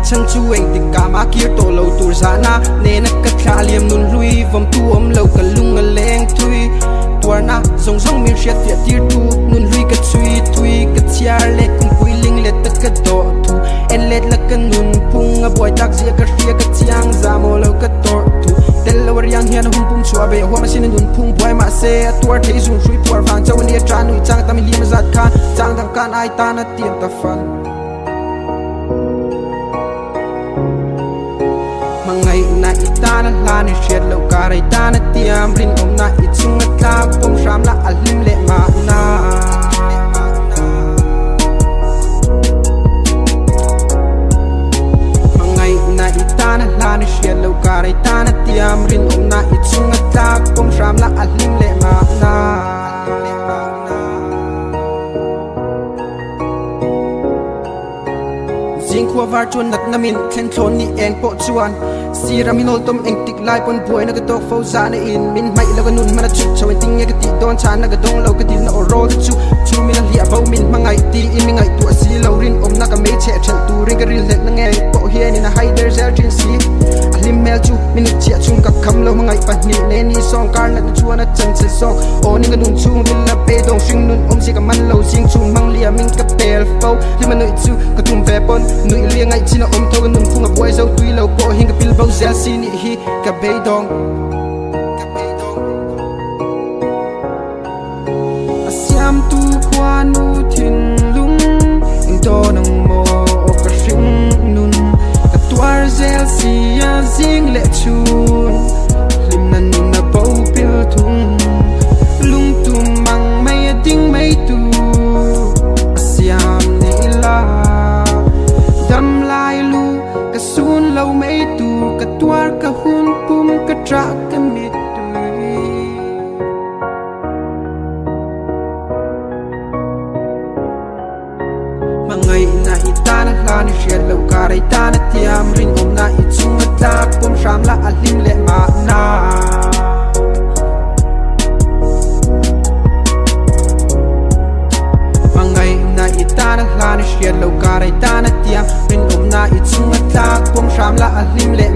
chăng chu anh tình cả má kia tổ lâu tuổi già na nên cất khá liềm nun lui vòng tu ôm lâu cả lung ngân leng thui tua na rong rong miêu xét tiệt tiệt tu nun lui cất thui cất chia lệ cùng quy linh lệ tất cất độ thu en lệ là cất nun pung boy tắc dịa cất ria cất chiang ra mồ lâu cất tổ thu tel lâu riang hiền hung pung chua bể hoa mà xin nun pung boy mà xe tua thấy dùng suy tua vàng châu nia tràn nuôi trang ta mình liêm giặt khan trang thằng can ai ta na tiệm ta phân ngày nay ta na la ni shed lâu cả đây ta na tiêm rin om na ít sung ngắt la bom ram la alim lệ mà na ngày nay ta na la ni shed lâu cả đây ta na tiêm rin om na ít sung ngắt la bom ram la alim lệ mà na Jing khua var chuan nat namin thlen thlon ni eng po chuan siraminol tom eng tik lai pon buai na ka tok fo za na in min mai lo ka nun mana chu chawin ting nge ka ti don chan na ka dong lo ka ti na oro ka chu min lia bo min mangai ti i mi ngai tu si lo rin om na ka me che chen tu ring ka ril let na nge po hian in a haider urgency alim mel chu min chia chung ka kham lo mangai pa ni ne ni song kar na chuan na chan se song o ni ka nun chung bil la pe dong sing nun om si ka man lo sing chung mang lia min ka pel fo li man noi chu ka tum ve pon nui lia ngai china om tho ka nun phung a boy zo tui lo po hing ka pil bo zel si ni hi ka be dong asiam tu kwa nu thin lung ing do nang mo o ka hringnun ka tuar zel si a zing le chun lim nan nun na bo pil thung lung tum mang mai ding mai tu asiam ni la dam lai lu ka sun lâu mấy tu ka tuar ka hun pum ka tra ka mit tui mà ngày na ita na la ni shed lâu cả đây ta na tiam rin om na ít chung na ta pum ram la alim lệ mà na ta na la ni shed lâu cả đây ta na tiam rin om na ít chung na ta pum ram la alim lệ